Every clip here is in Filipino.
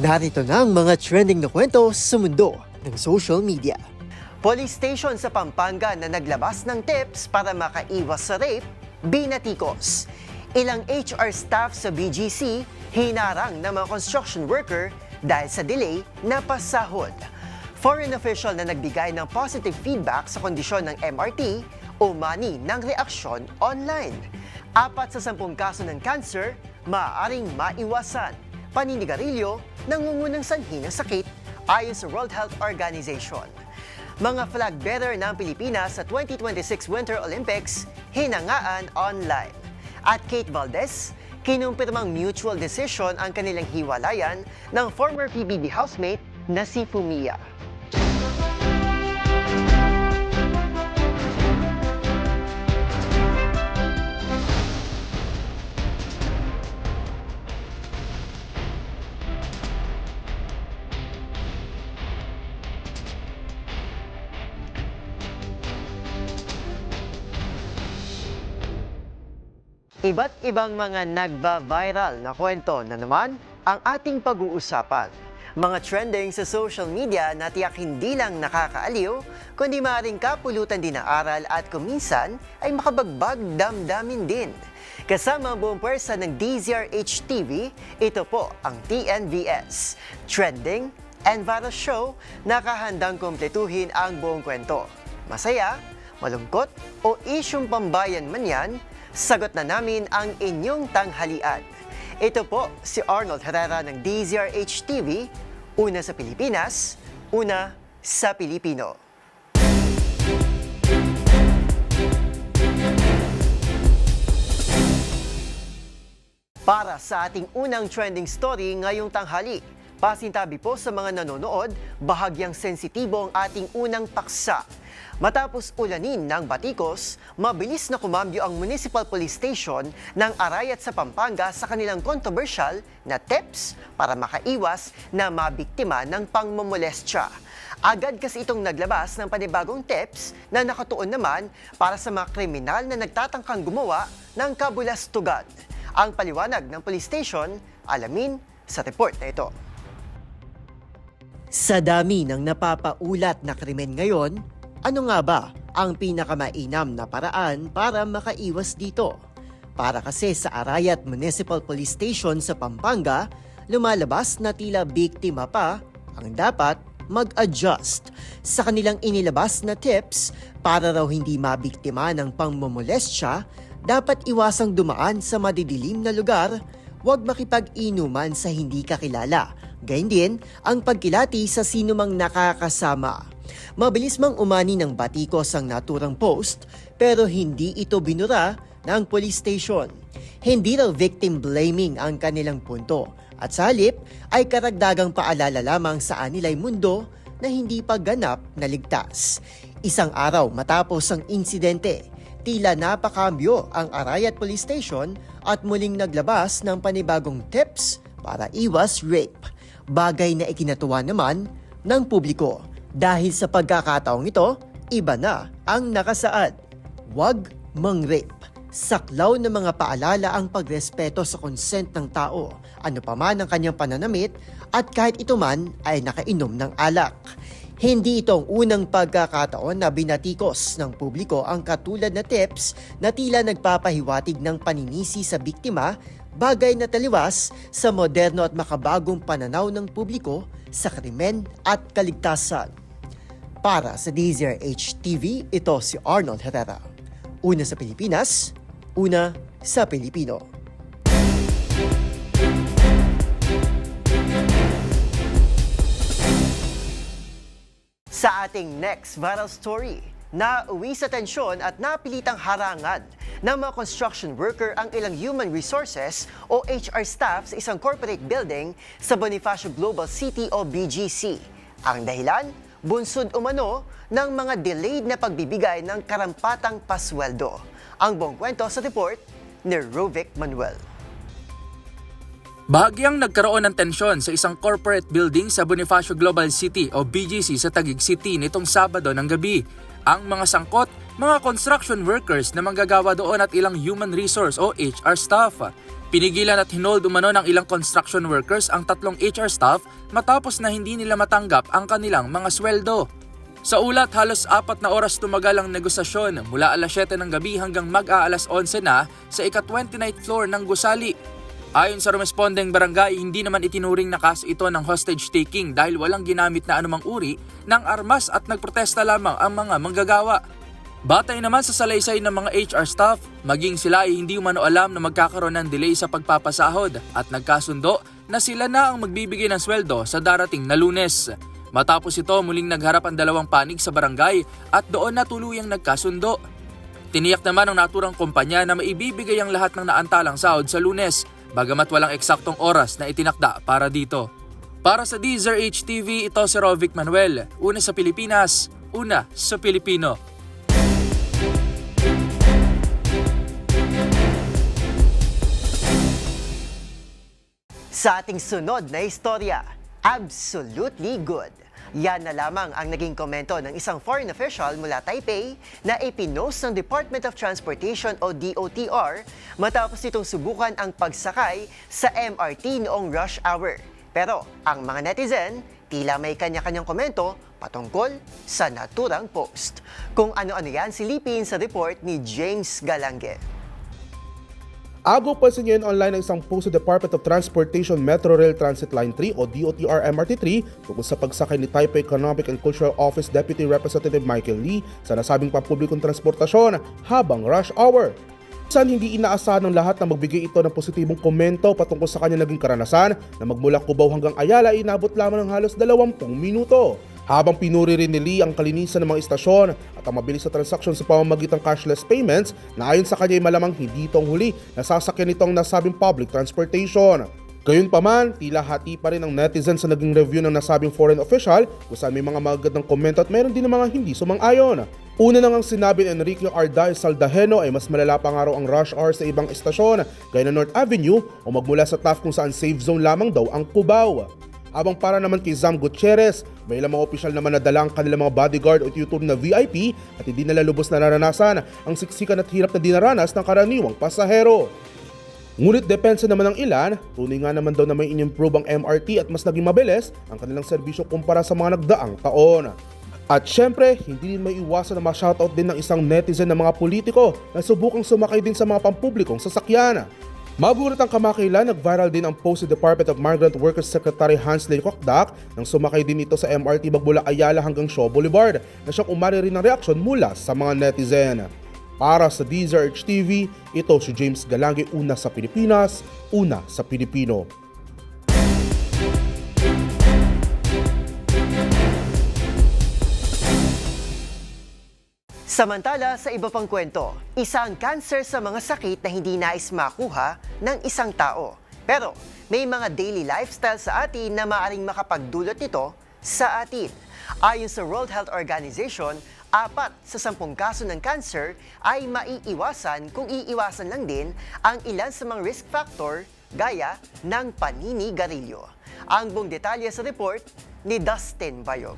Narito na ang mga trending na kwento sa mundo ng social media. Police station sa Pampanga na naglabas ng tips para makaiwas sa rape, binatikos. Ilang HR staff sa BGC hinarang ng mga construction worker dahil sa delay na pasahod. Foreign official na nagbigay ng positive feedback sa kondisyon ng MRT umani ng reaksyon online. 4 sa 10 kaso ng cancer maaaring maiwasan. Paninigarilyo, nangungunang sanhi ng sakit ayon sa World Health Organization. Mga flag bearer ng Pilipinas sa 2026 Winter Olympics hinangaan online. At Kate Valdez, kinumpirmang mutual decision ang kanilang hiwalayan ng former PBB housemate na si Fumia. Iba't ibang mga nagba-viral na kwento na naman ang ating pag-uusapan. Mga trending sa social media na tiyak hindi lang nakakaaliw, kundi maaaring kapulutan din ng aral at kuminsan ay makabagbag damdamin din. Kasama ang buong pwersa ng DZRH TV, ito po ang TNVS, Trending and Viral Show, nakahandang kumpletuhin ang buong kwento. Masaya, malungkot o isyong pambayan man yan, sagot na namin ang inyong tanghalian. Ito po si Arnold Herrera ng DZRH TV, una sa Pilipinas, una sa Pilipino. Para sa ating unang trending story ngayong tanghali, pasintabi po sa mga nanonood, bahagyang sensitibo ang ating unang paksa. Matapos ulanin ng batikos, mabilis na kumambyo ang Municipal Police Station ng Arayat sa Pampanga sa kanilang controversial na tips para makaiwas na mabiktima ng pangmomolestya. Agad kasi itong naglabas ng panibagong tips na nakatuon naman para sa mga kriminal na nagtatangkang gumawa ng kabulastugan. Ang paliwanag ng police station, alamin sa report na ito. Sa dami ng napapaulat na krimen ngayon, ano nga ba ang pinakamainam na paraan para makaiwas dito? Para kasi sa Arayat Municipal Police Station sa Pampanga, lumalabas na tila biktima pa ang dapat mag-adjust sa kanilang inilabas na tips para raw hindi mabiktima ng pangmomolestya. Dapat iwasang dumaan sa madidilim na lugar, huwag makipag-inuman sa hindi kakilala. Gayun din ang pagkilati sa sinumang nakakasama. Mabilis mang umani ng batikos ang naturang post pero hindi ito binura ng police station. Hindi raw victim blaming ang kanilang punto at sa halip ay karagdagang paalala lamang sa anilay mundo na hindi pa ganap na ligtas. Isang araw matapos ang insidente, tila napakambyo ang Arayat Police Station at muling naglabas ng panibagong tips para iwas rape. Bagay na ikinatuwa naman ng publiko. Dahil sa pagkakataong ito, iba na ang nakasaad. Huwag mang-rape. Saklaw ng mga paalala ang pagrespeto sa consent ng tao, ano pa man ang kanyang pananamit at kahit ito man ay nakainom ng alak. Hindi itong unang pagkakataon na binatikos ng publiko ang katulad na tips na tila nagpapahiwatig ng paninisi sa biktima, bagay na taliwas sa moderno at makabagong pananaw ng publiko sa krimen at kaligtasan. Para sa DZRH TV, ito si Arnold Herrera. Una sa Pilipinas, una sa Pilipino. Sa ating next viral story, nauwi sa tensyon at napilitang harangan ng mga construction worker ang ilang human resources o HR staff sa isang corporate building sa Bonifacio Global City o BGC. Ang dahilan, bunsod umano ng mga delayed na pagbibigay ng karampatang pasweldo. Ang buong kwento sa report ni Rovic Manuel. Bahagyang nagkaroon ng tensyon sa isang corporate building sa Bonifacio Global City o BGC sa Taguig City nitong Sabado ng gabi. ang mga sangkot, mga construction workers na manggagawa doon at ilang human resource o HR staff. Pinigilan at hinold umano ng ilang construction workers ang 3 HR staff matapos na hindi nila matanggap ang kanilang mga sweldo. Sa ulat, halos 4 na oras tumagal ang negosasyon mula alas 7 ng gabi hanggang mag-aalas 11 na sa ika-29th floor ng gusali. Ayon sa rumespondeng barangay, hindi naman itinuring na kaso ito ng hostage taking dahil walang ginamit na anumang uri ng armas at nagprotesta lamang ang mga manggagawa. Batay naman sa salaysay ng mga HR staff, maging sila ay hindi umano alam na magkakaroon ng delay sa pagpapasahod at nagkasundo na sila na ang magbibigay ng sweldo sa darating na Lunes. Matapos ito, muling nagharap ang dalawang panig sa barangay at doon na tuluyang nagkasundo. Tiniyak naman ng naturang kumpanya na maibibigay ang lahat ng naantalang sahod sa Lunes, bagamat walang eksaktong oras na itinakda para dito. Para sa DZRH TV, ito si Rovic Manuel. Una sa Pilipinas, una sa Pilipino. Sa ating sunod na istorya, absolutely good. Yan na lamang ang naging komento ng isang foreign official mula Taipei na ipinost ng Department of Transportation o DOTR matapos itong subukan ang pagsakay sa MRT noong rush hour. Pero ang mga netizen, tila may kanya-kanyang komento patungkol sa naturang post. Kung ano-ano yan, silipin sa report ni James Galange. Agaw pa ngayon online ang isang post sa Department of Transportation Metro Rail Transit Line 3 o DOTR MRT3 tungkol sa pagsakay ni Taipei Economic and Cultural Office Deputy Representative Michael Lee sa nasabing pampublikong transportasyon habang rush hour. Saan hindi inaasahan ng lahat na magbigay ito ng positibong komento patungkol sa kanyang naging karanasan na magmula Cubao hanggang Ayala ay inabot lamang ng halos 20 minuto. Habang pinuri rin ni Lee ang kalinisan ng mga istasyon at ang mabilis na transaksyon sa pamamagitan cashless payments na ayon sa kanya ay malamang hindi itong huli na sasakyan itong nasabing public transportation. Gayunpaman, tila hati pa rin ang netizens sa naging review ng nasabing foreign official kung saan may mga magagandang komento at mayroon din ng mga hindi sumang-ayon. Una nang ang sinabi ni Enrique Arday Saldaheno ay mas malala pa nga raw ang rush hour sa ibang istasyon gaya ng North Avenue o magmula sa Taft kung saan safe zone lamang daw ang Cubao. Habang para naman kay Zam Gutierrez, may ilang mga opisyal naman na dala ang kanilang mga bodyguard o tutor na VIP at hindi nila lubos na naranasan ang siksikan at hirap na dinaranas ng karaniwang pasahero. Ngunit depensa naman ng ilan, tunay nga naman daw na may in-improve ang MRT at mas naging mabilis ang kanilang serbisyo kumpara sa mga nagdaang taon. At syempre, hindi din may iwasan na ma-shoutout din ng isang netizen ng mga politiko na subukang sumakay din sa mga pampublikong sasakyan. Magulat ang kamakailan, nag-viral din ang post sa Department of Migrant Workers Secretary Hansley Kokdak nang sumakay din ito sa MRT magmula Ayala hanggang Shaw Boulevard na siyang umari rin ng reaksyon mula sa mga netizen. Para sa DZRH TV, ito si James Galange, una sa Pilipinas, una sa Pilipino. Samantala, sa iba pang kwento, isang cancer sa mga sakit na hindi nais makuha ng isang tao. Pero may mga daily lifestyle sa atin na maaaring makapagdulot nito sa atin. Ayon sa World Health Organization, 4 sa 10 kaso ng cancer ay maiiwasan kung iiwasan lang din ang ilan sa mga risk factor gaya ng paninigarilyo. Ang buong detalye sa report ni Dustin Bayog.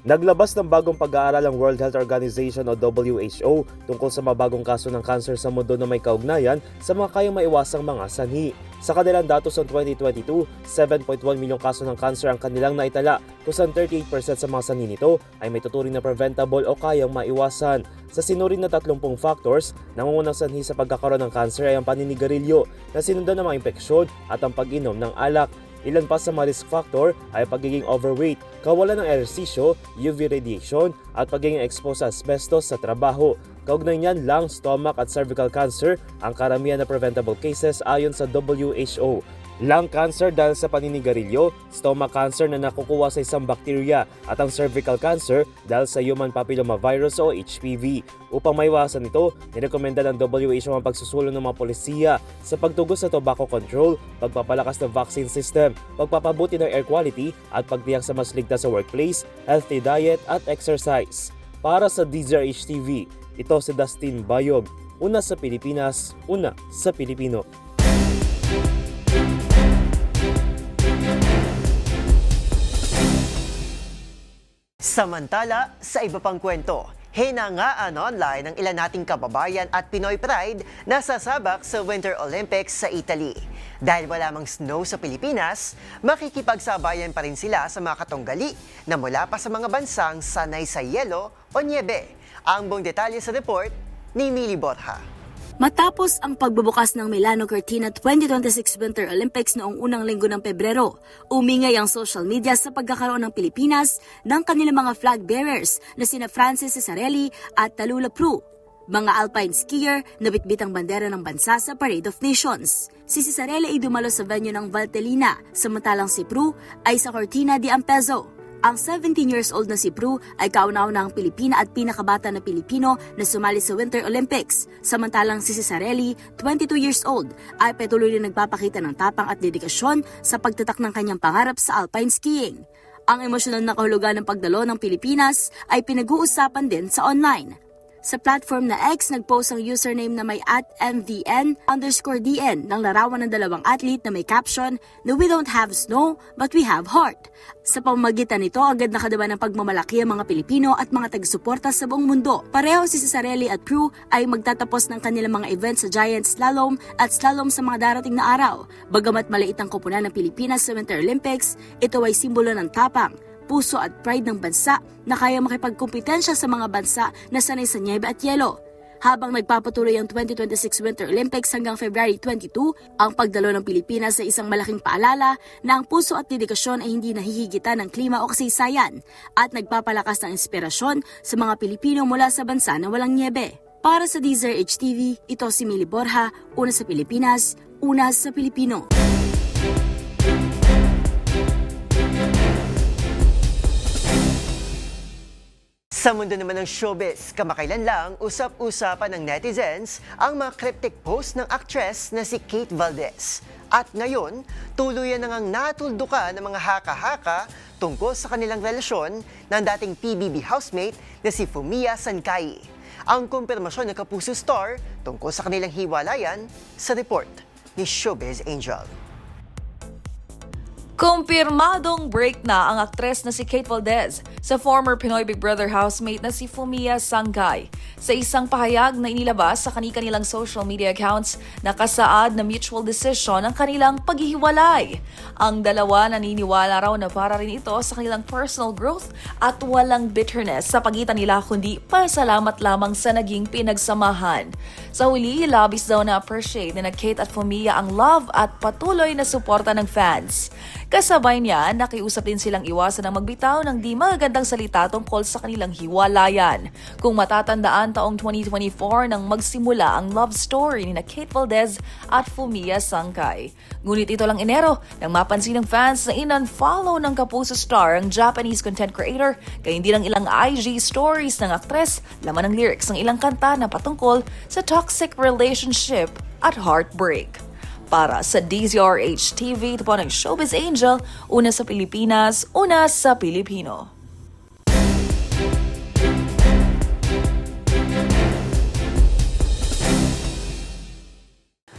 Naglabas ng bagong pag-aaral ang World Health Organization o WHO tungkol sa mabagong kaso ng cancer sa mundo na may kaugnayan sa mga kayang maiwasang mga sanhi. Sa kanilang datos ng 2022, 7.1 milyong kaso ng cancer ang kanilang naitala, kung saan 38% sa mga sanhi nito ay may tuturing na preventable o kayang maiwasan. Sa sinurin na 30 factors, nangungunang sanhi sa pagkakaroon ng cancer ay ang paninigarilyo na sinundan ng mga impeksyon at ang pag-inom ng alak. Ilan pa sa mga risk factor ay pagiging overweight, kawalan ng ehersisyo, UV radiation at pagiging exposed sa asbestos sa trabaho. Kaugnay niyan, lung, stomach at cervical cancer ang karamihan na preventable cases ayon sa WHO. Lung cancer dahil sa paninigarilyo, stomach cancer na nakukuha sa isang bakterya at ang cervical cancer dahil sa human papillomavirus o HPV. Upang maiwasan ito, nirekomenda ng WHO ang pagsusulong ng mga polisiya sa pagtugos sa tobacco control, pagpapalakas ng vaccine system, pagpapabuti ng air quality at pagtiyak sa mas ligtas sa workplace, healthy diet at exercise. Para sa DZRH TV, ito si Dustin Bayog, una sa Pilipinas, una sa Pilipino. Samantala, sa iba pang kwento, hinangaan online ng ilan nating kababayan at Pinoy Pride na sasabak sa Winter Olympics sa Italy. Dahil wala mang snow sa Pilipinas, makikipagsabayan pa rin sila sa mga katunggali na mula pa sa mga bansang sanay sa yelo o niebe. Ang buong detalye sa report ni Mili Borja. Matapos ang pagbubukas ng Milano Cortina 2026 Winter Olympics noong unang linggo ng Pebrero, umingay ang social media sa pagkakaroon ng Pilipinas ng kanilang mga flag bearers na sina Francis Cesarelli at Tallulah Prue, mga alpine skier na bitbit ang bandera ng bansa sa Parade of Nations. Si Cesarelli ay dumalo sa venue ng Valtellina, samantalang si Prue ay sa Cortina di Ampezzo. Ang 17 years old na si Prue ay kauna-unahang Pilipina at pinakabata na Pilipino na sumali sa Winter Olympics. Samantalang si Cesarelli, 22 years old, ay patuloy na nagpapakita ng tapang at dedikasyon sa pagtatak ng kanyang pangarap sa alpine skiing. Ang emosyonal na kahulugan ng pagdalo ng Pilipinas ay pinag-uusapan din sa online. Sa platform na X, nagpost ang username na may @mvn_dn ng larawan ng dalawang athlete na may caption na "We don't have snow, but we have heart." Sa pamamagitan nito, agad nakadama ng pagmamalaki ang mga Pilipino at mga taga-suporta sa buong mundo. Pareho si Cesarelli at Prue ay magtatapos ng kanilang mga events sa giant slalom at slalom sa mga darating na araw. Bagamat maliit ang koponan ng Pilipinas sa Winter Olympics, ito ay simbolo ng tapang, puso at pride ng bansa na kaya makipagkumpetensya sa mga bansa na sanay sa nyebe at yelo. Habang nagpapatuloy ang 2026 Winter Olympics hanggang February 22, ang pagdalo ng Pilipinas sa isang malaking paalala na ang puso at dedikasyon ay hindi nahihigitan ng klima o kasaysayan at nagpapalakas ng inspirasyon sa mga Pilipino mula sa bansa na walang nyebe. Para sa DZRH TV, ito si Mili Borja, una sa Pilipinas, una sa Pilipino. Sa mundo naman ng showbiz, kamakailan lang usap-usapan ng netizens ang mga cryptic post ng actress na si Kate Valdez. At ngayon, tuluyan na ngang natuldukan ng mga haka-haka tungkol sa kanilang relasyon ng dating PBB housemate na si Fumiya Sankay. Ang kumpirmasyon ng Kapuso Star tungkol sa kanilang hiwalayan sa report ni Showbiz Angel. Kumpirmadong break na ang aktres na si Kate Valdez sa former Pinoy Big Brother housemate na si Fumiya Sankay. Sa isang pahayag na inilabas sa kanilang social media accounts, nakasaad na mutual decision ang kanilang paghihiwalay. Ang dalawa naniniwala raw na para rin ito sa kanilang personal growth at walang bitterness sa pagitan nila kundi pasalamat lamang sa naging pinagsamahan. Sa huli, labis daw na appreciate na Kate at Fumiya ang love at patuloy na suporta ng fans. Kasabay niya, nakiusap din silang iwasan ang magbitaw ng di magagandang salita tungkol sa kanilang hiwalayan. Kung matatandaan, taong 2024 nang magsimula ang love story ni Kate Valdez at Fumiya Sankay. Ngunit ito lang Enero nang mapansin ng fans na in-unfollow ng Kapuso Star ang Japanese content creator, kaya hindi lang ilang IG stories ng aktres, laman ng lyrics ng ilang kanta na patungkol sa toxic relationship at heartbreak. Para sa DZRH TV, ito po ng Showbiz Angel, una sa Pilipinas, una sa Pilipino.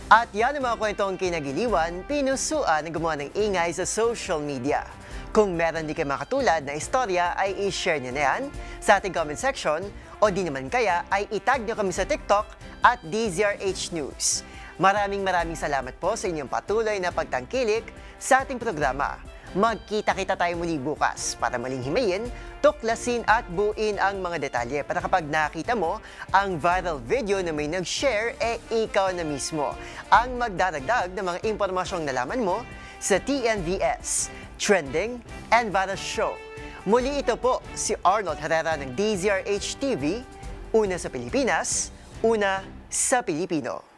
At yan ang mga kwentong kinagiliwan, pinusuan na gumawa ng ingay sa social media. Kung meron di kayo makatulad na istorya, ay i-share nyo na yan sa ating comment section o di naman kaya ay itag nyo kami sa TikTok at DZRH News. Maraming salamat po sa inyong patuloy na pagtangkilik sa ating programa. Magkita-kita tayo muli bukas para muling himayin, tuklasin at buuin ang mga detalye para kapag nakita mo ang viral video na may nag-share, ikaw na mismo ang magdaragdag ng mga impormasyong nalaman mo sa TNVS, Trending and Viral Show. Muli ito po si Arnold Herrera ng DZRH TV, una sa Pilipinas, una sa Pilipino.